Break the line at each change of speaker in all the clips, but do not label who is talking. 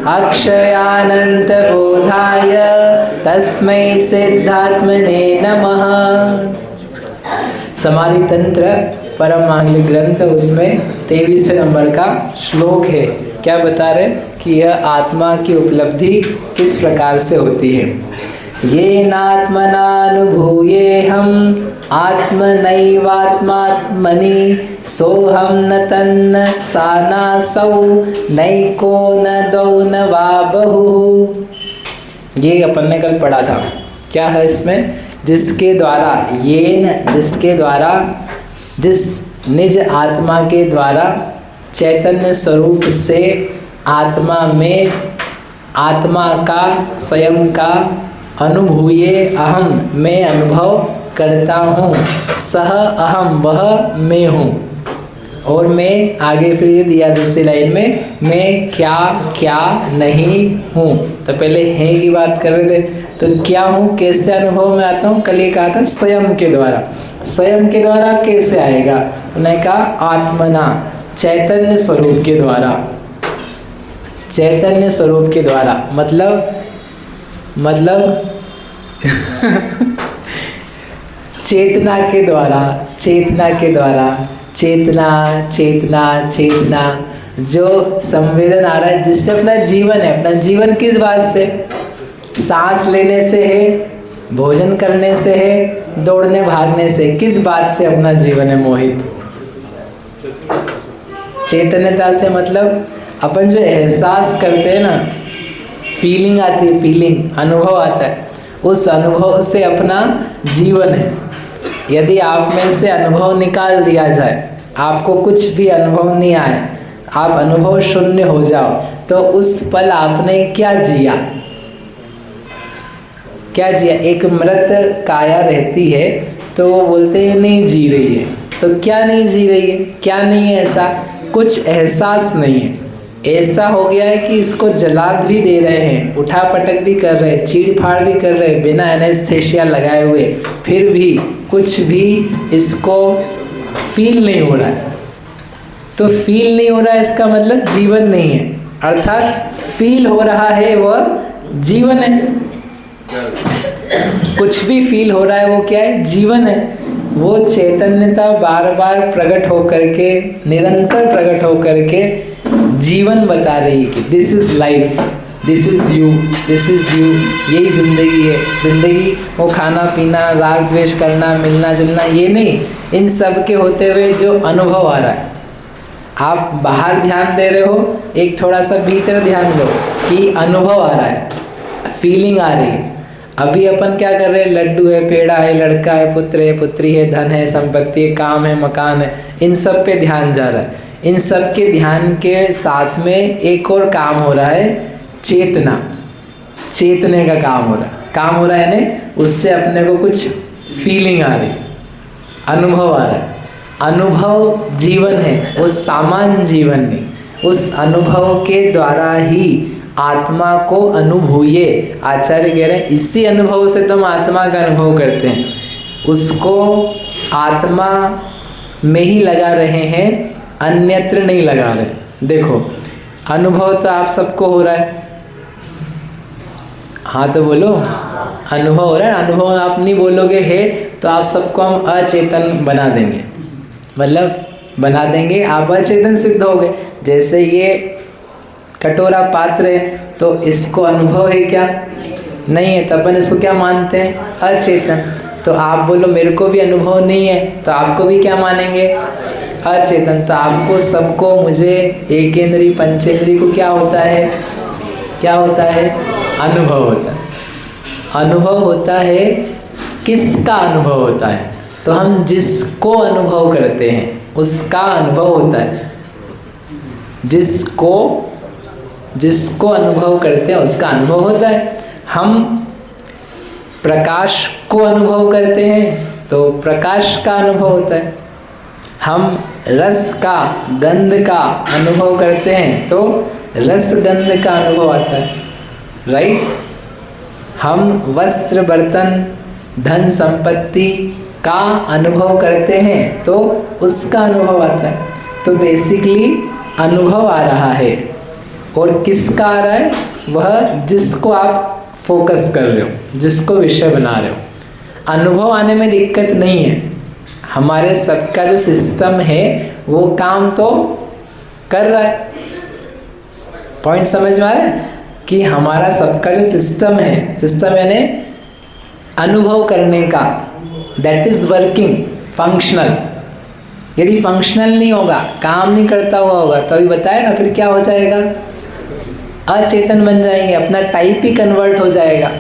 अक्षयानन्तबोधाय तस्मै सिद्धात्मने नमः। समाधि तंत्र परम मांगलिक ग्रंथ, उसमें 23वें नंबर का श्लोक है। क्या बता रहे कि यह आत्मा की उपलब्धि किस प्रकार से होती है। ये नात्मनानुभूयेऽहम् आत्मनैवात्मात्मनि सोऽहं न तन्न सानासौ नैको न दौ न वा बहुः। ये अपन ने कल पढ़ा था। क्या है इसमें? जिसके द्वारा, जिसके द्वारा, जिस निज आत्मा के द्वारा चैतन्य स्वरूप से आत्मा में आत्मा का स्वयं का अनुभूये अहम मैं अनुभव करता हूँ, सह अहम वह मैं हूँ। और मैं आगे फिर ये दिया दूसरी लाइन में, मैं क्या क्या नहीं हूँ। तो पहले है की बात कर रहे थे, तो क्या हूँ, कैसे अनुभव में आता हूँ। कल ये कहा था स्वयं के द्वारा। स्वयं के द्वारा कैसे आएगा? मैंने कहा आत्मना, चैतन्य स्वरूप के द्वारा। चैतन्य स्वरूप के द्वारा मतलब चेतना के द्वारा, चेतना के द्वारा, चेतना चेतना चेतना, जो संवेदन आ रहा है, जिससे अपना जीवन है। अपना जीवन किस बात से? सांस लेने से है, भोजन करने से है, दौड़ने भागने से। किस बात से अपना जीवन है मोहित? चैतन्यता से। मतलब अपन जो एहसास करते हैं ना, फीलिंग आती है, फीलिंग, अनुभव आता है, उस अनुभव से अपना जीवन है। यदि आप में से अनुभव निकाल दिया जाए, आपको कुछ भी अनुभव नहीं आए, आप अनुभव शून्य हो जाओ, तो उस पल आपने क्या जिया? क्या जिया? एक मृत काया रहती है तो वो बोलते हैं नहीं जी रही है। तो क्या नहीं जी रही है? क्या नहीं है? ऐसा कुछ एहसास नहीं है। ऐसा हो गया है कि इसको जलाद भी दे रहे हैं, उठा पटक भी कर रहे हैं, चीड़ फाड़ भी कर रहे हैं बिना एनेस्थेशिया लगाए हुए, फिर भी कुछ भी इसको फील नहीं हो रहा है। तो फील नहीं हो रहा है, इसका मतलब जीवन नहीं है। अर्थात फील हो रहा है वह जीवन है। कुछ भी फील हो रहा है वो क्या है? जीवन है। वो चैतन्यता बार बार प्रकट होकर के, निरंतर प्रकट होकर के जीवन बता रही है कि this is life, this is you, this is you, यही जिंदगी है। जिंदगी वो खाना पीना, राग द्वेष करना, मिलना जुलना, ये नहीं। इन सब के होते हुए जो अनुभव आ रहा है, आप बाहर ध्यान दे रहे हो, एक थोड़ा सा भीतर ध्यान दो कि अनुभव आ रहा है, फीलिंग आ रही है। अभी अपन क्या कर रहे हैं? लड्डू है, पेड़ा है, लड़का है, पुत्र है, पुत्री है, धन है, संपत्ति है, काम है, मकान है, इन सब पे ध्यान जा रहा है। इन सब के ध्यान के साथ में एक और काम हो रहा है, चेतना, चेतने का काम हो रहा है। काम हो रहा है यानी उससे अपने को कुछ फीलिंग आ रही, अनुभव आ रहा है। अनुभव जीवन है, वो सामान्य जीवन नहीं। उस अनुभव के द्वारा ही आत्मा को अनुभूये। आचार्य कह रहे हैं इसी अनुभव से तुम आत्मा का अनुभव करते हैं, उसको आत्मा में ही लगा रहे हैं, अन्यत्र नहीं लगा रहे। देखो अनुभव तो आप सबको हो रहा है। हाँ तो बोलो, अनुभव हो रहा है। अनुभव आप नहीं बोलोगे है तो आप सबको हम अचेतन बना देंगे, मतलब बना देंगे, आप अचेतन सिद्ध हो गए। जैसे ये कटोरा पात्र है तो इसको अनुभव है क्या? नहीं है, तो अपन इसको क्या मानते हैं? अचेतन। तो आप बोलो मेरे को भी अनुभव नहीं है, तो आपको भी क्या मानेंगे? अचेतन। तो आपको, सबको, मुझे, एकेंद्री पंचेंद्री को क्या होता है? क्या होता है? अनुभव होता है। अनुभव होता है। किसका अनुभव होता है? तो हम जिसको अनुभव करते हैं उसका अनुभव होता है। जिसको अनुभव करते हैं उसका अनुभव होता है। हम प्रकाश को अनुभव करते हैं तो प्रकाश का अनुभव होता है। हम रस का, गंध का अनुभव करते हैं तो रस गंध का अनुभव आता है, राइट। हम वस्त्र, बर्तन, धन संपत्ति का अनुभव करते हैं तो उसका अनुभव आता है। तो बेसिकली अनुभव आ रहा है, और किसका आ रहा है? वह जिसको आप फोकस कर रहे हो, जिसको विषय बना रहे हो। अनुभव आने में दिक्कत नहीं है, हमारे सबका जो सिस्टम है वो काम तो कर रहा है। पॉइंट समझ में आ रहा है कि हमारा सबका जो सिस्टम है, सिस्टम यानी अनुभव करने का, दैट इज वर्किंग, फंक्शनल। यदि फंक्शनल नहीं होगा, काम नहीं करता हुआ होगा, तो अभी बताया ना, फिर क्या हो जाएगा? अचेतन बन जाएंगे, अपना टाइप ही कन्वर्ट हो जाएगा।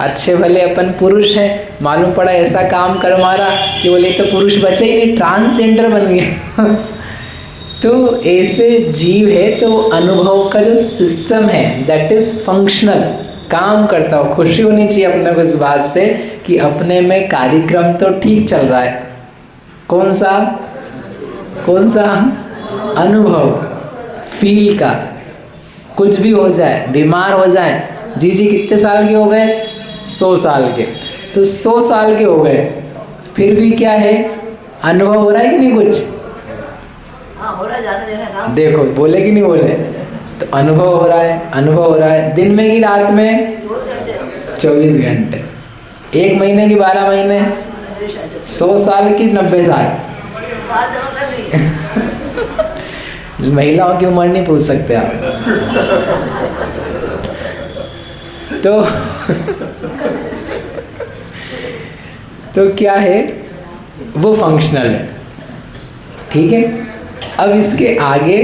अच्छे भले अपन पुरुष हैं, मालूम पड़ा ऐसा काम कर मारा कि बोले तो पुरुष बचे ही नहीं, ट्रांसजेंडर बन गया। तो ऐसे जीव है, तो अनुभव का जो सिस्टम है दैट इज फंक्शनल, काम करता हो। खुशी होनी चाहिए अपने को इस बात से कि अपने में कार्यक्रम तो ठीक चल रहा है। कौन सा? अनुभव, फील का। कुछ भी हो जाए, बीमार हो जाए, जी कितने साल के हो गए? 100 साल के। तो 100 साल के हो गए, फिर भी क्या है? अनुभव हो रहा है कि नहीं कुछ?
हो रहा है, जाने देना काम।
देखो, बोले कि नहीं बोले? तो अनुभव हो रहा है। दिन में कि रात में? 24 घंटे। 1 महीने की 12 महीने, 100 साल की 90 साल। महिलाओं की उम्र नहीं पूछ सकते आप। तो क्या है? वो फंक्शनल है, ठीक है। अब इसके आगे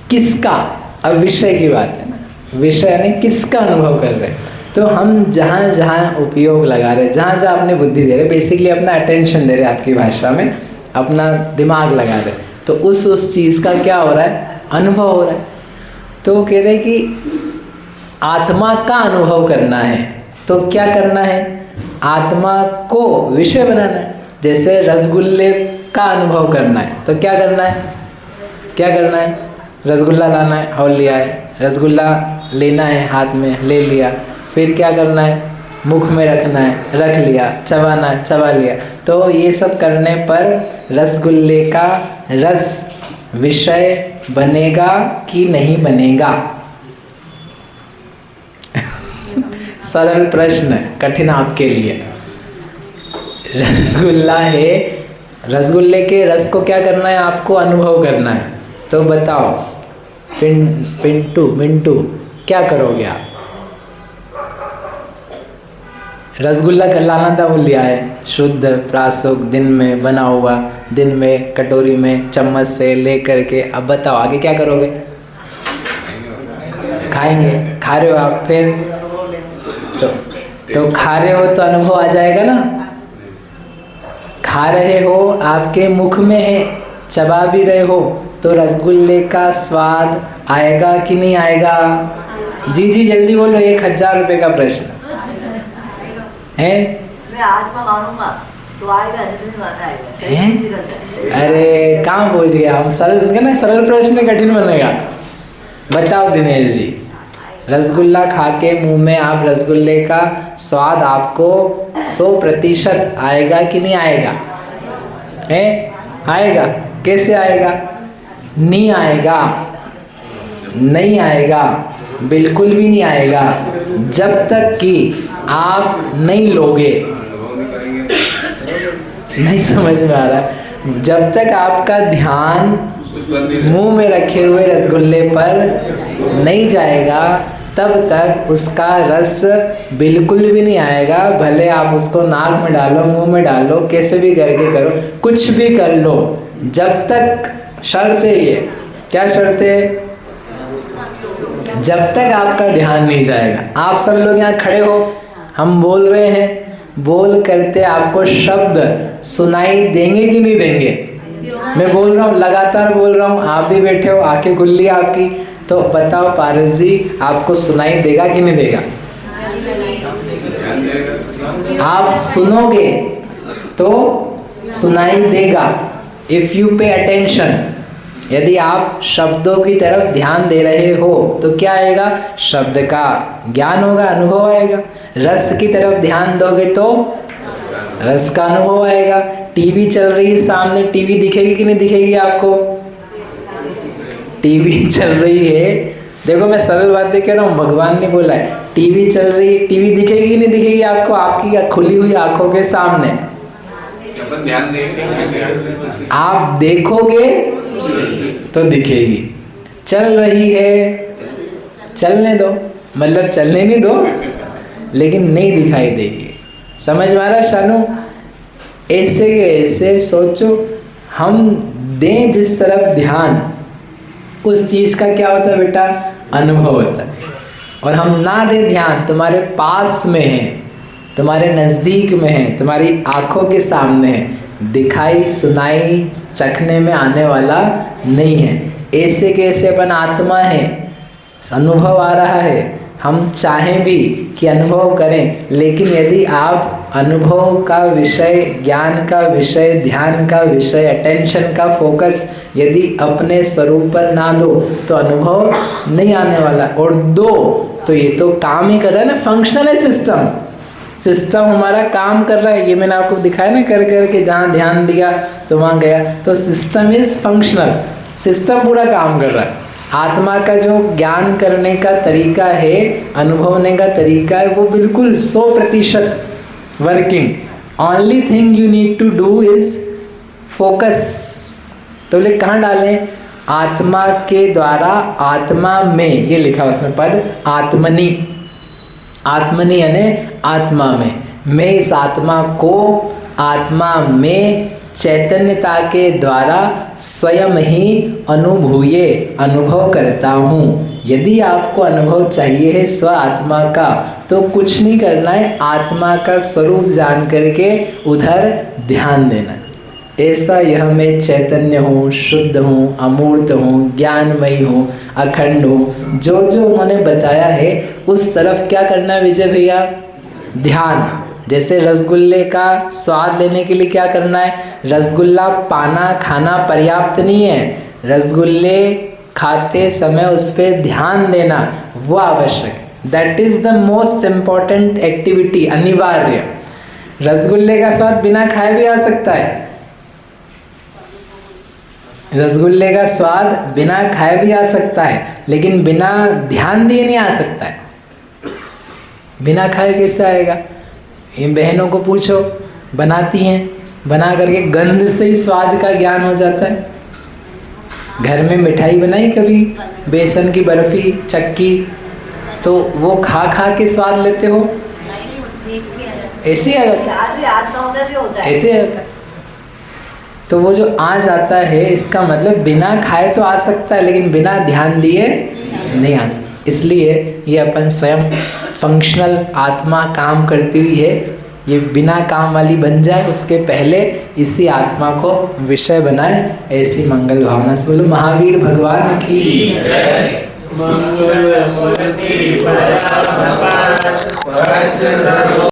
किसका? अब विषय की बात है ना, विषय यानी किसका अनुभव कर रहे हैं। तो हम जहाँ जहाँ उपयोग लगा रहे, जहाँ जहाँ अपनी बुद्धि दे रहे, बेसिकली अपना अटेंशन दे रहे, आपकी भाषा में अपना दिमाग लगा रहे, तो उस चीज़ का क्या हो रहा है? अनुभव हो रहा है। तो कह रहे कि आत्मा का अनुभव करना है, तो क्या करना है? आत्मा को विषय बनाना है। जैसे रसगुल्ले का अनुभव करना है, तो क्या करना है? रसगुल्ला लाना है और लिया है, रसगुल्ला लेना है, हाथ में ले लिया, फिर क्या करना है? मुख में रखना है, रख लिया, चबाना है, चबा लिया। तो ये सब करने पर रसगुल्ले का रस विषय बनेगा कि नहीं बनेगा? सरल प्रश्न, कठिन आपके लिए। रसगुल्ला है, रसगुल्ले के रस को क्या करना है? आपको अनुभव करना है। तो बताओ मिंटू क्या करोगे आप? रसगुल्ला लाना था, वो लिया है, शुद्ध प्रासुक दिन में बना हुआ, दिन में कटोरी में चम्मच से ले करके। अब बताओ आगे क्या करोगे? खाएंगे, खा रहे हो आप, फिर तो खा रहे हो तो अनुभव आ जाएगा ना। खा रहे हो, आपके मुख में है, चबा भी रहे हो, तो रसगुल्ले का स्वाद आएगा कि नहीं आएगा? जी जल्दी बोलो, 1000 रुपये का प्रश्न है।
मैं आज में मानूंगा तो आएगा,
अरे कहाँ पहुँच गया हम? सरल प्रश्न कठिन बनेगा। बताओ दिनेश जी, रसगुल्ला खा के मुंह में आप रसगुल्ले का स्वाद आपको 100% आएगा कि नहीं आएगा? आएगा। कैसे आएगा? नहीं आएगा, बिल्कुल भी नहीं आएगा, जब तक कि आप नहीं लोगे। नहीं समझ में आ रहा? जब तक आपका ध्यान मुंह में रखे हुए रसगुल्ले पर नहीं जाएगा, तब तक उसका रस बिल्कुल भी नहीं आएगा। भले आप उसको नाक में डालो, मुंह में डालो, कैसे भी करके करो, कुछ भी कर लो, जब तक शर्त है ये, क्या शर्त है? जब तक आपका ध्यान नहीं जाएगा। आप सब लोग यहाँ खड़े हो, हम बोल रहे हैं, बोल करते आपको शब्द सुनाई देंगे कि नहीं देंगे? मैं बोल रहा हूँ, लगातार बोल रहा हूँ, आप भी बैठे हो, आंखें खुली आपकी, तो बताओ पारस जी, आपको सुनाई देगा कि नहीं देगा? आप सुनोगे तो सुनाई देगा, इफ यू पे अटेंशन। यदि आप शब्दों की तरफ ध्यान दे रहे हो तो क्या आएगा? शब्द का ज्ञान होगा, अनुभव आएगा। रस की तरफ ध्यान दोगे तो रस का अनुभव आएगा। टीवी चल रही है सामने, टीवी दिखेगी कि नहीं दिखेगी आपको? टीवी चल रही है देखो मैं सरल बातें कह रहा हूँ, भगवान ने बोला है टीवी चल रही है, टीवी दिखेगी कि नहीं दिखेगी आपको, आपकी खुली हुई आंखों के सामने,
अपन ध्यान देंगे,
आप देखोगे तो दिखेगी। चल रही है, चलने दो, मतलब चलने नहीं दो, लेकिन नहीं दिखाई देगी। समझ में आ रहा शानू? ऐसे के ऐसे सोचो, हम दें जिस तरफ ध्यान, उस चीज़ का क्या होता है बेटा? अनुभव होता है। और हम ना दें ध्यान, तुम्हारे पास में है, तुम्हारे नज़दीक में है, तुम्हारी आंखों के सामने है, दिखाई सुनाई चखने में आने वाला नहीं है। ऐसे कैसे अपन आत्मा है, अनुभव आ रहा है, हम चाहें भी कि अनुभव करें, लेकिन यदि आप अनुभव का विषय, ज्ञान का विषय, ध्यान का विषय, अटेंशन का फोकस यदि अपने स्वरूप पर ना दो तो अनुभव नहीं आने वाला। और दो तो ये तो काम ही कर रहा है ना, फंक्शनल है सिस्टम, सिस्टम हमारा काम कर रहा है। ये मैंने आपको दिखाया ना कर कर के, जहाँ ध्यान दिया तो वहाँ गया, तो सिस्टम इज फंक्शनल, सिस्टम पूरा काम कर रहा है। आत्मा का जो ज्ञान करने का तरीका है, अनुभवने का तरीका है, वो बिल्कुल 100% working. Only thing you need to do is focus. तो बोले कहाँ डालें? आत्मा के द्वारा, आत्मा में, ये लिखा उसमें पद, आत्मनि, आत्मनि यानी आत्मा में। मैं इस आत्मा को, आत्मा में चैतन्यता के द्वारा स्वयं ही अनुभूये, अनुभव करता हूँ। यदि आपको अनुभव चाहिए है स्व आत्मा का, तो कुछ नहीं करना है, आत्मा का स्वरूप जान करके उधर ध्यान देना। ऐसा यह मैं चैतन्य हूँ, शुद्ध हूँ, अमूर्त हूँ, ज्ञानमयी हूँ, अखंड हूँ। जो जो उन्होंने बताया है उस तरफ क्या करना है विजय भैया? ध्यान। जैसे रसगुल्ले का स्वाद लेने के लिए क्या करना है? रसगुल्ला पाना, खाना पर्याप्त नहीं है, रसगुल्ले खाते समय उस पर ध्यान देना वो आवश्यक है। That is the most important activity, अनिवार्य। रसगुल्ले का स्वाद बिना खाए भी आ सकता है, रसगुल्ले का स्वाद बिना खाए भी आ सकता है, लेकिन बिना ध्यान दिए नहीं आ सकता है। बिना खाए कैसे आएगा? इन बहनों को पूछो, बनाती हैं, बना करके गंध से ही स्वाद का ज्ञान हो जाता है। घर में मिठाई बनाई कभी, बेसन की बर्फी, चक्की, तो वो खा खा के स्वाद लेते हो? ऐसे ही आ जाता है,
आज भी आत्मा होने से होता है।
ऐसे ही आ जाता है। तो वो जो आ जाता है, इसका मतलब बिना खाए तो आ सकता है, लेकिन बिना ध्यान दिए नहीं आ सकता। इसलिए ये अपन स्वयं फंक्शनल आत्मा काम करती हुई है, ये बिना काम वाली बन जाए उसके पहले इसी आत्मा को विषय बनाए। ऐसी मंगल भावना से बोलो महावीर भगवान की जय।